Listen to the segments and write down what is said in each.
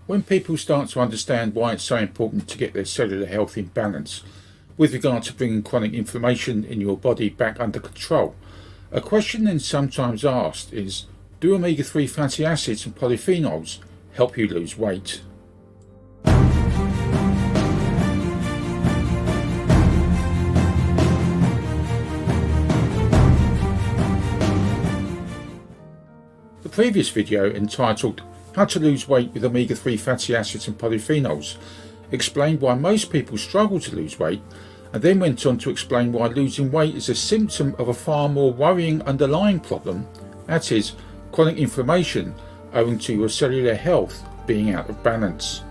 When people start to understand why it's so important to get their cellular health in balance with regard to bringing chronic inflammation in your body back under control, a question then sometimes asked is, do omega-3 fatty acids and polyphenols help you lose weight? The previous video, entitled How to Lose Weight with Omega-3 Fatty Acids and Polyphenols, explained why most people struggle to lose weight, and then went on to explain why losing weight is a symptom of a far more worrying underlying problem, that is, chronic inflammation owing to your cellular health being out of balance.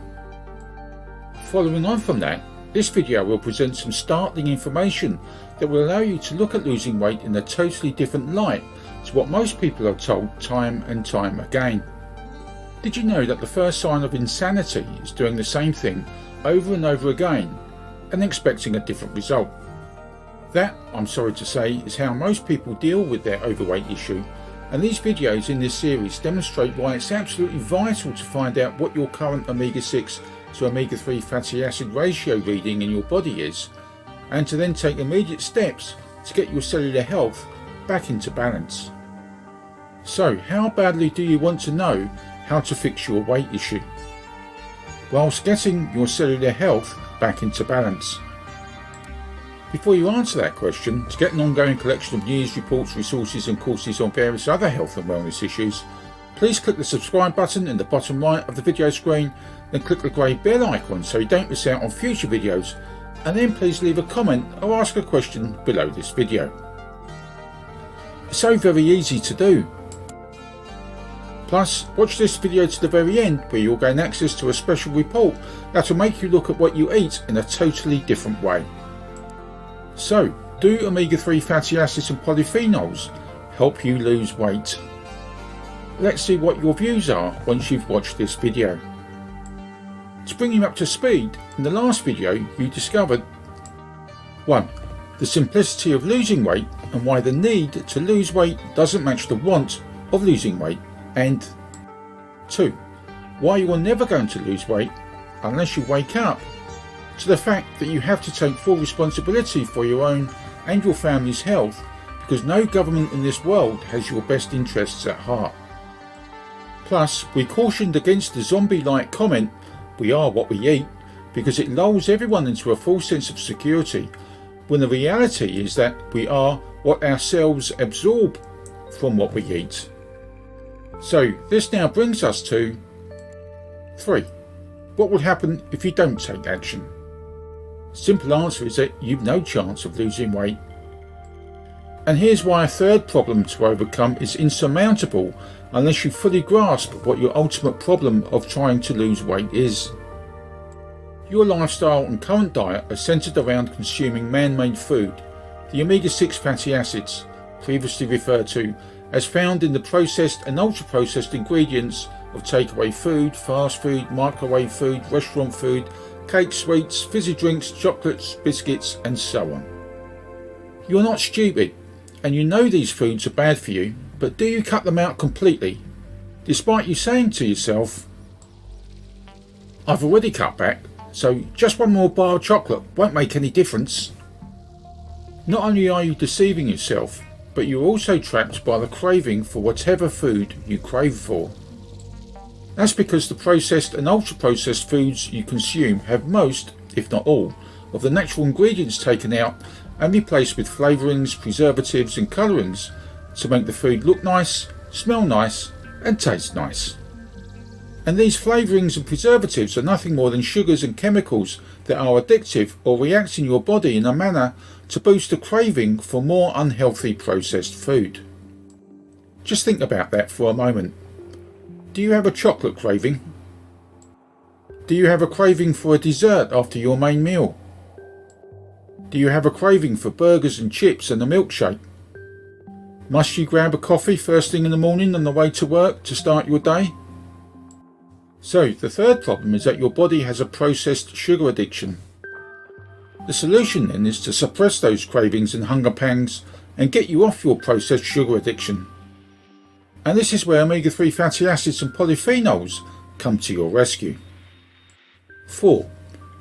Following on from that, this video will present some startling information that will allow you to look at losing weight in a totally different light to what most people are told time and time again. Did you know that the first sign of insanity is doing the same thing over and over again and expecting a different result? That, I'm sorry to say, is how most people deal with their overweight issue, and these videos in this series demonstrate why it's absolutely vital to find out what your current omega-6 to omega-3 fatty acid ratio reading in your body is, and to then take immediate steps to get your cellular health back into balance. So, how badly do you want to know how to fix your weight issue whilst getting your cellular health back into balance? Before you answer that question, to get an ongoing collection of news, reports, resources and courses on various other health and wellness issues, please click the subscribe button in the bottom right of the video screen, then click the grey bell icon so you don't miss out on future videos, and then please leave a comment or ask a question below this video. It's so very easy to do. Plus, watch this video to the very end where you'll gain access to a special report that will make you look at what you eat in a totally different way. So, do omega-3 fatty acids and polyphenols help you lose weight? Let's see what your views are once you've watched this video. To bring you up to speed, in the last video you discovered 1. The simplicity of losing weight and why the need to lose weight doesn't match the want of losing weight, and 2. Why you are never going to lose weight unless you wake up to the fact that you have to take full responsibility for your own and your family's health, because no government in this world has your best interests at heart. Plus, we cautioned against the zombie-like comment, "We are what we eat," because it lulls everyone into a false sense of security, when the reality is that we are what our cells absorb from what we eat. So this now brings us to 3. What will happen if you don't take action? Simple answer is that you've no chance of losing weight. And here's why a third problem to overcome is insurmountable unless you fully grasp what your ultimate problem of trying to lose weight is. Your lifestyle and current diet are centered around consuming man-made food, the omega-6 fatty acids, previously referred to as found in the processed and ultra-processed ingredients of takeaway food, fast food, microwave food, restaurant food, cakes, sweets, fizzy drinks, chocolates, biscuits and so on. You're not stupid, and you know these foods are bad for you, but do you cut them out completely, despite you saying to yourself, "I've already cut back, so just one more bar of chocolate won't make any difference"? Not only are you deceiving yourself, but you're also trapped by the craving for whatever food you crave for. That's because the processed and ultra-processed foods you consume have most, if not all, of the natural ingredients taken out and replaced with flavourings, preservatives and colourings to make the food look nice, smell nice and taste nice. And these flavourings and preservatives are nothing more than sugars and chemicals that are addictive or react in your body in a manner to boost the craving for more unhealthy processed food. Just think about that for a moment. Do you have a chocolate craving? Do you have a craving for a dessert after your main meal? Do you have a craving for burgers and chips and a milkshake? Must you grab a coffee first thing in the morning on the way to work to start your day? So, the third problem is that your body has a processed sugar addiction. The solution then is to suppress those cravings and hunger pangs and get you off your processed sugar addiction. And this is where omega-3 fatty acids and polyphenols come to your rescue. 4.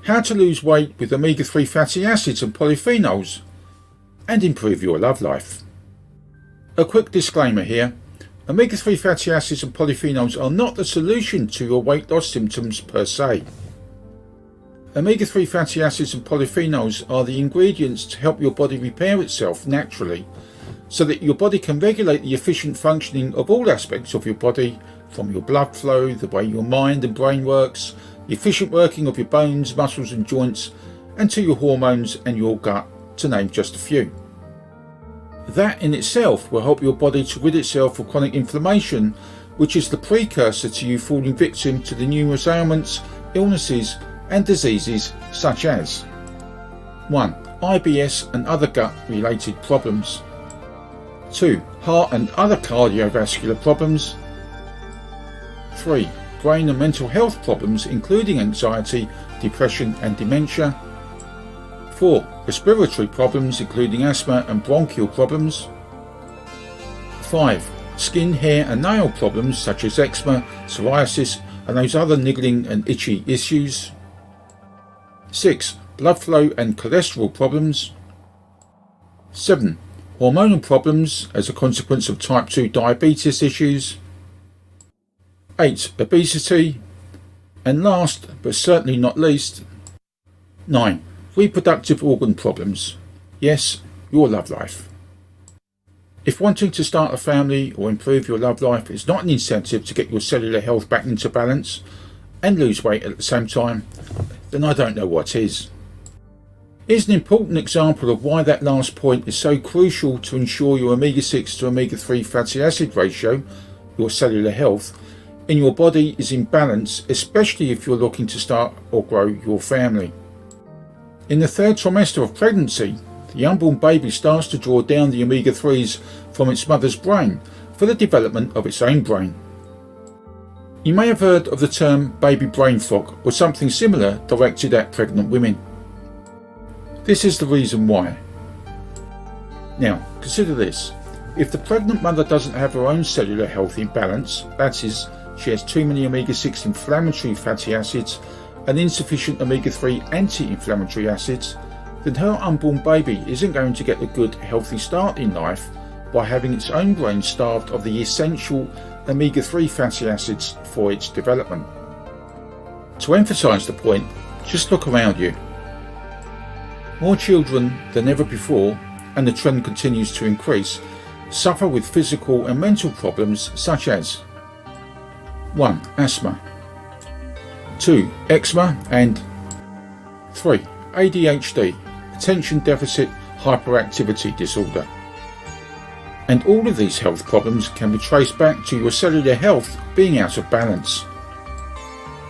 How to lose weight with omega-3 fatty acids and polyphenols and improve your love life. A quick disclaimer here. Omega-3 fatty acids and polyphenols are not the solution to your weight loss symptoms per se. Omega-3 fatty acids and polyphenols are the ingredients to help your body repair itself naturally, so that your body can regulate the efficient functioning of all aspects of your body, from your blood flow, the way your mind and brain works, the efficient working of your bones, muscles and joints, and to your hormones and your gut, to name just a few. That in itself will help your body to rid itself of chronic inflammation, which is the precursor to you falling victim to the numerous ailments, illnesses and diseases such as 1. IBS and other gut-related problems. 2. Heart and other cardiovascular problems. 3. Brain and mental health problems including anxiety, depression and dementia. 4. Respiratory problems including asthma and bronchial problems. 5. Skin, hair and nail problems such as eczema, psoriasis and those other niggling and itchy issues. 6. Blood flow and cholesterol problems. 7. Hormonal problems as a consequence of type 2 diabetes issues. 8. Obesity. And last, but certainly not least, 9. Reproductive organ problems. Yes, your love life. If wanting to start a family or improve your love life is not an incentive to get your cellular health back into balance and lose weight at the same time, then I don't know what is. Here's an important example of why that last point is so crucial to ensure your omega-6 to omega-3 fatty acid ratio, your cellular health, in your body is in balance, especially if you're looking to start or grow your family. In the third trimester of pregnancy, the unborn baby starts to draw down the omega-3s from its mother's brain for the development of its own brain. You may have heard of the term baby brain fog or something similar directed at pregnant women. This is the reason why. Now, consider this. If the pregnant mother doesn't have her own cellular health in balance, that is, she has too many omega-6 inflammatory fatty acids and insufficient omega-3 anti-inflammatory acids, then her unborn baby isn't going to get a good, healthy start in life by having its own brain starved of the essential omega-3 fatty acids for its development. To emphasise the point, just look around you. More children than ever before, and the trend continues to increase, suffer with physical and mental problems such as 1. Asthma. 2. Eczema and 3. ADHD, attention deficit hyperactivity disorder. And all of these health problems can be traced back to your cellular health being out of balance.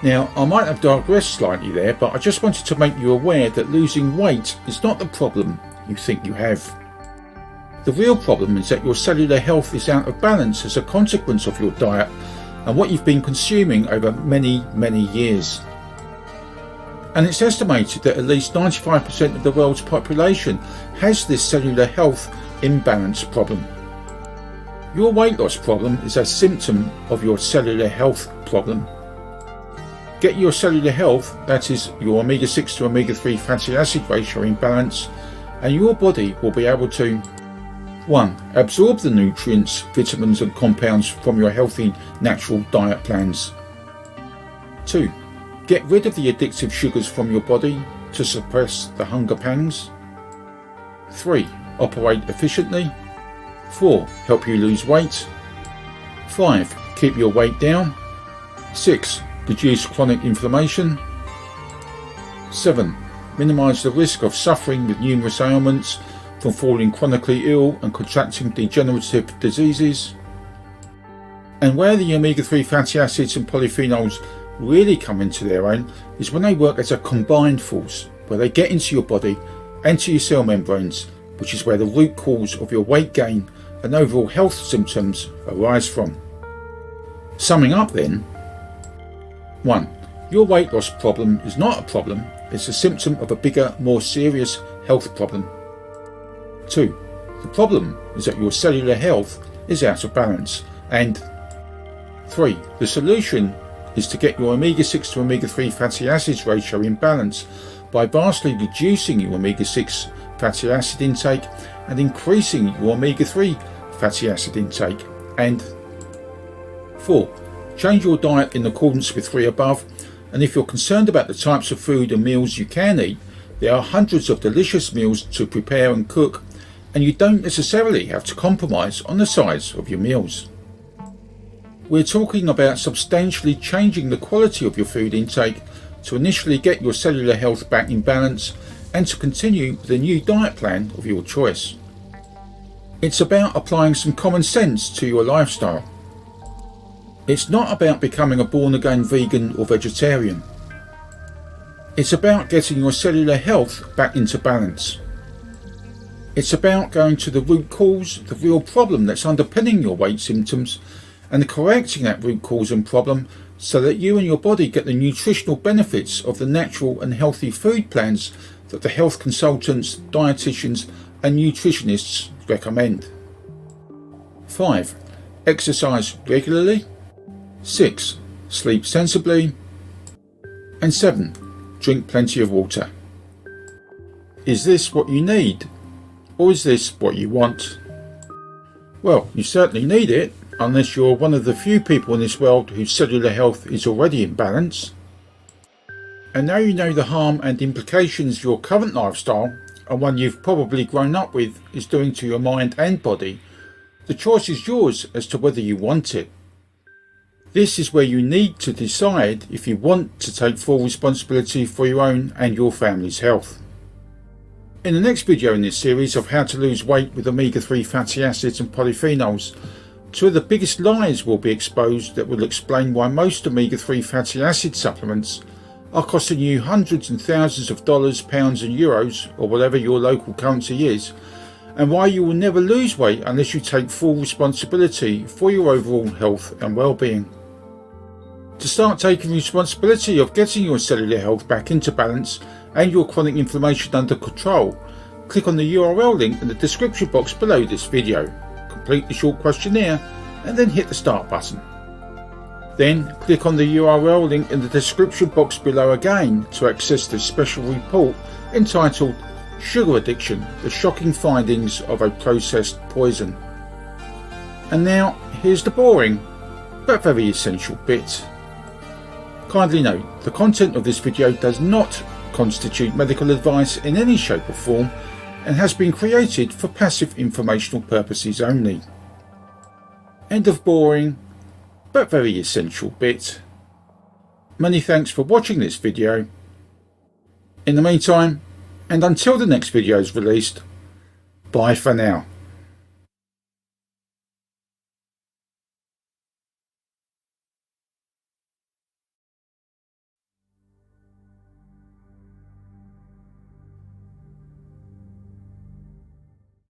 Now, I might have digressed slightly there, but I just wanted to make you aware that losing weight is not the problem you think you have. The real problem is that your cellular health is out of balance as a consequence of your diet and what you've been consuming over many, many years. And it's estimated that at least 95% of the world's population has this cellular health imbalance problem. Your weight loss problem is a symptom of your cellular health problem. Get your cellular health, that is your omega-6 to omega-3 fatty acid ratio in balance, and your body will be able to 1. Absorb the nutrients, vitamins and compounds from your healthy natural diet plans. 2. Get rid of the addictive sugars from your body to suppress the hunger pangs. 3. Operate efficiently. 4. Help you lose weight. 5. Keep your weight down. 6. Reduce chronic inflammation. 7. Minimise the risk of suffering with numerous ailments, from falling chronically ill and contracting degenerative diseases. And where the omega-3 fatty acids and polyphenols really come into their own is when they work as a combined force, where they get into your body and to your cell membranes, which is where the root cause of your weight gain and overall health symptoms arise from. Summing up then, 1. Your weight loss problem is not a problem, it's a symptom of a bigger, more serious health problem. 2. The problem is that your cellular health is out of balance. And 3. The solution is to get your omega-6 to omega-3 fatty acids ratio in balance by vastly reducing your omega-6 fatty acid intake and increasing your omega-3 fatty acid intake. And 4. Change your diet in accordance with 3 above, and if you're concerned about the types of food and meals you can eat, there are hundreds of delicious meals to prepare and cook, and you don't necessarily have to compromise on the size of your meals. We're talking about substantially changing the quality of your food intake to initially get your cellular health back in balance and to continue with a new diet plan of your choice. It's about applying some common sense to your lifestyle. It's not about becoming a born-again vegan or vegetarian. It's about getting your cellular health back into balance. It's about going to the root cause, the real problem that's underpinning your weight symptoms, and correcting that root cause and problem so that you and your body get the nutritional benefits of the natural and healthy food plans that the health consultants, dietitians and nutritionists recommend. 5. Exercise regularly. 6. Sleep sensibly. And 7. Drink plenty of water. Is this what you need? Or is this what you want? Well, you certainly need it, unless you're one of the few people in this world whose cellular health is already in balance. And now you know the harm and implications your current lifestyle, and one you've probably grown up with, is doing to your mind and body. The choice is yours as to whether you want it. This is where you need to decide if you want to take full responsibility for your own and your family's health. In the next video in this series of how to lose weight with omega-3 fatty acids and polyphenols, 2 of the biggest lies will be exposed that will explain why most omega-3 fatty acid supplements are costing you hundreds and thousands of dollars, pounds and euros, or whatever your local currency is, and why you will never lose weight unless you take full responsibility for your overall health and well-being. To start taking responsibility of getting your cellular health back into balance and your chronic inflammation under control, click on the URL link in the description box below this video, complete the short questionnaire and then hit the start button. Then click on the URL link in the description box below again to access the special report entitled Sugar Addiction, the Shocking Findings of a Processed Poison. And now here's the boring but very essential bit. Kindly note, the content of this video does not constitute medical advice in any shape or form and has been created for passive informational purposes only. End of boring but very essential bit. Many thanks for watching this video. In the meantime, and until the next video is released, bye for now.